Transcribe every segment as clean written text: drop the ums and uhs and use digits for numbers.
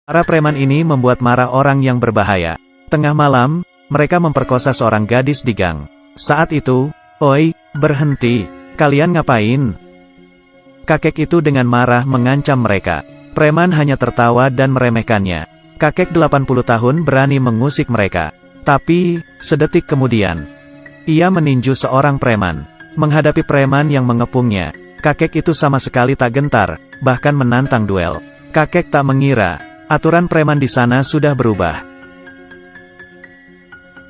Para preman ini membuat marah orang yang berbahaya. Tengah malam, mereka memperkosa seorang gadis di gang. Saat itu, "Oi, berhenti, kalian ngapain?" Kakek itu dengan marah mengancam mereka. Preman hanya tertawa dan meremehkannya. Kakek 80 tahun berani mengusik mereka. Tapi, sedetik kemudian, ia meninju seorang preman. Menghadapi preman yang mengepungnya, kakek itu sama sekali tak gentar, bahkan menantang duel. Kakek tak mengira, aturan preman di sana sudah berubah.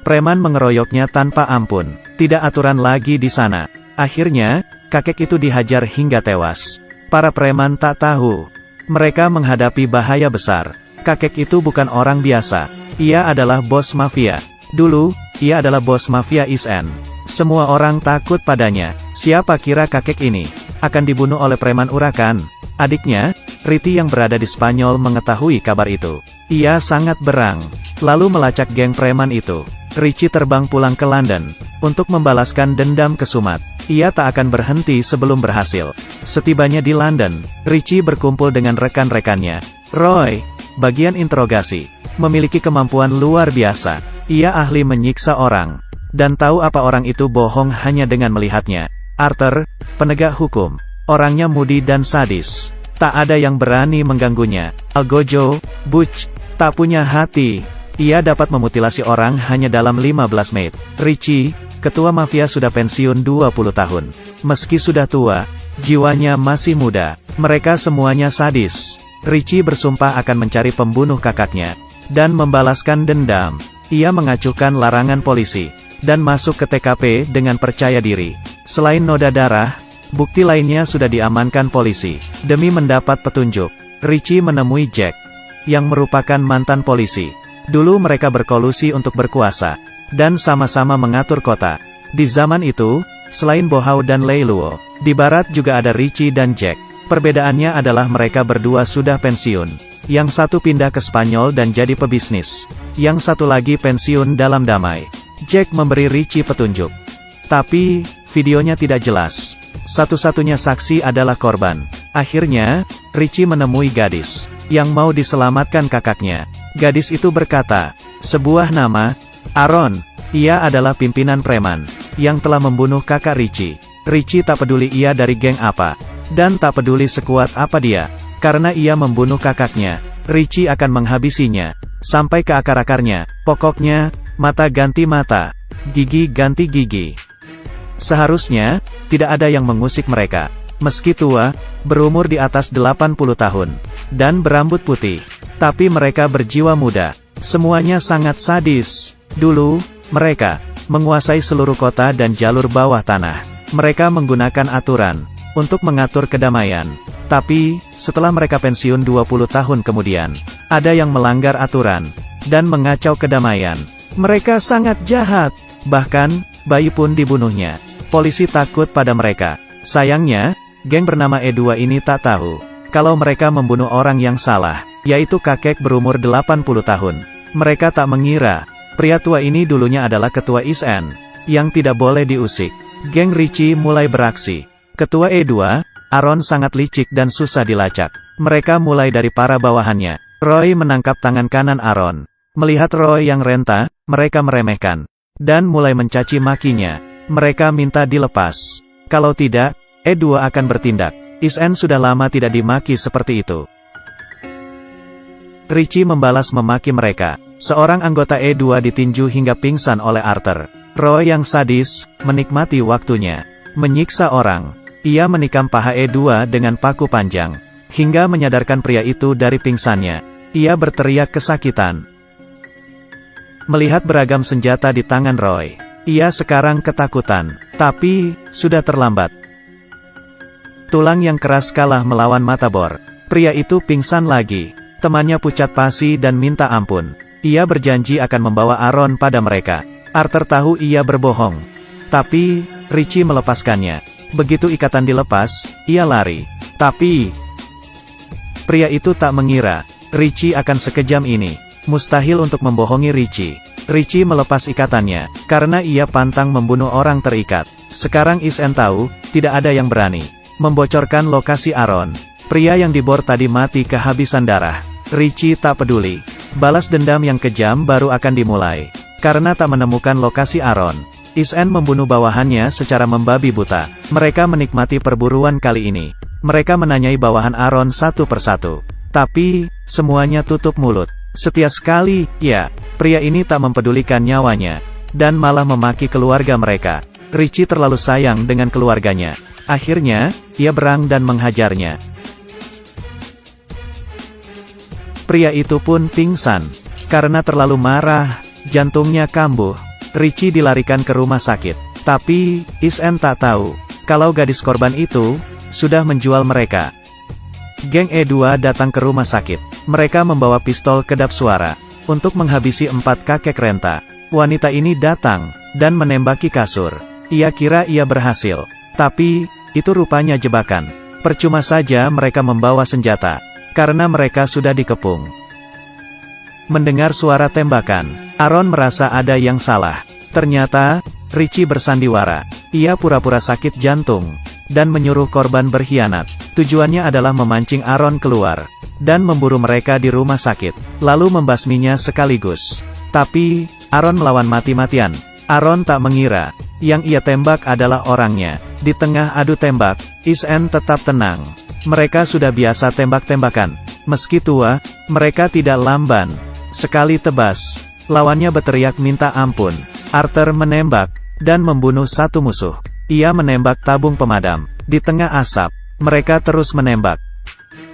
Preman mengeroyoknya tanpa ampun. Tidak aturan lagi di sana. Akhirnya, kakek itu dihajar hingga tewas. Para preman tak tahu, mereka menghadapi bahaya besar. Kakek itu bukan orang biasa. Ia adalah bos mafia. Dulu, ia adalah bos mafia ISN. Semua orang takut padanya. Siapa kira kakek ini akan dibunuh oleh preman urakan? Adiknya, Riti yang berada di Spanyol mengetahui kabar itu. Ia sangat berang, lalu melacak geng preman itu. Richie terbang pulang ke London untuk membalaskan dendam ke Sumat. Ia tak akan berhenti sebelum berhasil. Setibanya di London, Richie berkumpul dengan rekan-rekannya. Roy, bagian interogasi, memiliki kemampuan luar biasa. Ia ahli menyiksa orang, dan tahu apa orang itu bohong hanya dengan melihatnya. Arthur, penegak hukum, orangnya mudi dan sadis. Tak ada yang berani mengganggunya. Algojo, Butch, tak punya hati. Ia dapat memutilasi orang hanya dalam 15 menit. Richie, ketua mafia sudah pensiun 20 tahun. Meski sudah tua, jiwanya masih muda. Mereka semuanya sadis. Richie bersumpah akan mencari pembunuh kakaknya, dan membalaskan dendam. Ia mengacuhkan larangan polisi, dan masuk ke TKP dengan percaya diri. Selain noda darah, bukti lainnya sudah diamankan polisi. Demi mendapat petunjuk, Richie menemui Jack, yang merupakan mantan polisi. Dulu mereka berkolusi untuk berkuasa, dan sama-sama mengatur kota. Di zaman itu, selain Bohau dan Leiluo, di barat juga ada Richie dan Jack. Perbedaannya adalah mereka berdua sudah pensiun. Yang satu pindah ke Spanyol dan jadi pebisnis. Yang satu lagi pensiun dalam damai. Jack memberi Richie petunjuk. Tapi, videonya tidak jelas. Satu-satunya saksi adalah korban. Akhirnya, Richie menemui gadis yang mau diselamatkan kakaknya. Gadis itu berkata, sebuah nama, Aaron. Ia adalah pimpinan preman yang telah membunuh kakak Richie. Richie tak peduli ia dari geng apa, dan tak peduli sekuat apa dia, karena ia membunuh kakaknya. Richie akan menghabisinya sampai ke akar-akarnya. Pokoknya, mata ganti mata, gigi ganti gigi. Seharusnya tidak ada yang mengusik mereka. Meski tua, berumur di atas 80 tahun, dan berambut putih, tapi mereka berjiwa muda. Semuanya sangat sadis. Dulu, mereka menguasai seluruh kota dan jalur bawah tanah. Mereka menggunakan aturan untuk mengatur kedamaian. Tapi, setelah mereka pensiun 20 tahun kemudian, ada yang melanggar aturan dan mengacau kedamaian. Mereka sangat jahat. Bahkan, bayi pun dibunuhnya. Polisi takut pada mereka. Sayangnya, geng bernama E2 ini tak tahu kalau mereka membunuh orang yang salah, yaitu kakek berumur 80 tahun. Mereka tak mengira, pria tua ini dulunya adalah ketua ISN, yang tidak boleh diusik. Geng Richie mulai beraksi. Ketua E2, Aaron sangat licik dan susah dilacak. Mereka mulai dari para bawahannya. Roy menangkap tangan kanan Aaron. Melihat Roy yang renta, mereka meremehkan, dan mulai mencaci makinya. Mereka minta dilepas. Kalau tidak, E2 akan bertindak. ISN sudah lama tidak dimaki seperti itu. Richie membalas memaki mereka. Seorang anggota E2 ditinju hingga pingsan oleh Arthur. Roy yang sadis, menikmati waktunya menyiksa orang. Ia menikam paha E2 dengan paku panjang, hingga menyadarkan pria itu dari pingsannya. Ia berteriak kesakitan. Melihat beragam senjata di tangan Roy, ia sekarang ketakutan. Tapi, sudah terlambat. Tulang yang keras kalah melawan mata bor. Pria itu pingsan lagi. Temannya pucat pasi dan minta ampun. Ia berjanji akan membawa Aaron pada mereka. Arthur tahu ia berbohong. Tapi, Richie melepaskannya. Begitu ikatan dilepas, ia lari. Tapi, pria itu tak mengira, Richie akan sekejam ini. Mustahil untuk membohongi Richie. Richie melepas ikatannya, karena ia pantang membunuh orang terikat. Sekarang ISN tahu, tidak ada yang berani membocorkan lokasi Aaron. Pria yang dibor tadi mati kehabisan darah. Richie tak peduli. Balas dendam yang kejam baru akan dimulai. Karena tak menemukan lokasi Aaron, Is-en membunuh bawahannya secara membabi buta. Mereka menikmati perburuan kali ini. Mereka menanyai bawahan Aaron satu persatu. Tapi, semuanya tutup mulut. Setia sekali, ya, pria ini tak mempedulikan nyawanya. Dan malah memaki keluarga mereka. Richie terlalu sayang dengan keluarganya. Akhirnya, ia berang dan menghajarnya. Pria itu pun pingsan. Karena terlalu marah, jantungnya kambuh. Richie dilarikan ke rumah sakit. Tapi, Is-en tak tahu, kalau gadis korban itu, sudah menjual mereka. Geng E2 datang ke rumah sakit. Mereka membawa pistol kedap suara, untuk menghabisi 4 kakek renta. Wanita ini datang, dan menembaki kasur. Ia kira ia berhasil. Tapi, itu rupanya jebakan. Percuma saja mereka membawa senjata, karena mereka sudah dikepung. Mendengar suara tembakan, Aaron merasa ada yang salah. Ternyata, Richie bersandiwara. Ia pura-pura sakit jantung, dan menyuruh korban berkhianat. Tujuannya adalah memancing Aaron keluar, dan memburu mereka di rumah sakit, lalu membasminya sekaligus. Tapi, Aaron melawan mati-matian. Aaron tak mengira, yang ia tembak adalah orangnya. Di tengah adu tembak, Is-en tetap tenang. Mereka sudah biasa tembak-tembakan. Meski tua, mereka tidak lamban. Sekali tebas, lawannya berteriak minta ampun. Arthur menembak, dan membunuh satu musuh. Ia menembak tabung pemadam. Di tengah asap, mereka terus menembak.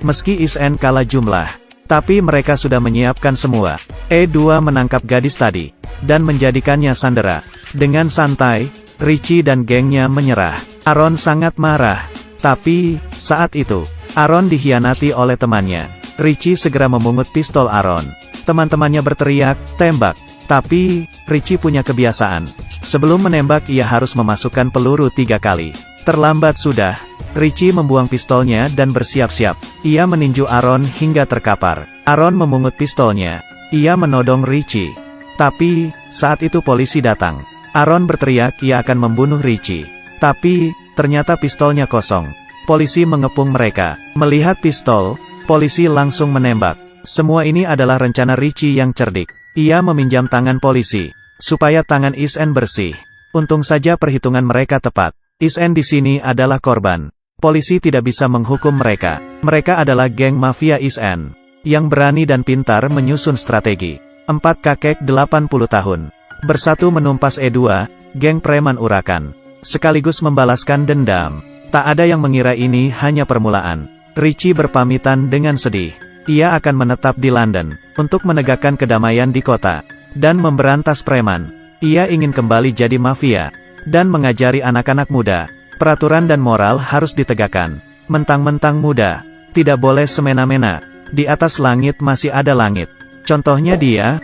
Meski Is-en kalah jumlah, tapi mereka sudah menyiapkan semua. E2 menangkap gadis tadi, dan menjadikannya sandera. Dengan santai, Richie dan gengnya menyerah. Aaron sangat marah. Tapi, saat itu, Aaron dikhianati oleh temannya. Richie segera memungut pistol Aaron. Teman-temannya berteriak, tembak. Tapi, Richie punya kebiasaan. Sebelum menembak ia harus memasukkan peluru 3 kali. Terlambat sudah. Richie membuang pistolnya dan bersiap-siap. Ia meninju Aaron hingga terkapar. Aaron memungut pistolnya. Ia menodong Richie. Tapi, saat itu polisi datang. Aaron berteriak ia akan membunuh Richie. Tapi, ternyata pistolnya kosong. Polisi mengepung mereka. Melihat pistol, polisi langsung menembak. Semua ini adalah rencana Richie yang cerdik. Ia meminjam tangan polisi, supaya tangan Is-en bersih. Untung saja perhitungan mereka tepat. Is-en di sini adalah korban. Polisi tidak bisa menghukum mereka. Mereka adalah geng mafia Is-en, yang berani dan pintar menyusun strategi. 4 kakek 80 tahun. Bersatu menumpas E2, geng preman urakan. Sekaligus membalaskan dendam. Tak ada yang mengira ini hanya permulaan. Richie berpamitan dengan sedih. Ia akan menetap di London, untuk menegakkan kedamaian di kota, dan memberantas preman. Ia ingin kembali jadi mafia, dan mengajari anak-anak muda. Peraturan dan moral harus ditegakkan. Mentang-mentang muda, tidak boleh semena-mena. Di atas langit masih ada langit. Contohnya dia,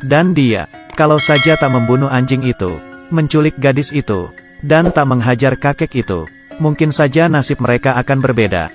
dan dia. Kalau saja tak membunuh anjing itu, menculik gadis itu, dan tak menghajar kakek itu, mungkin saja nasib mereka akan berbeda.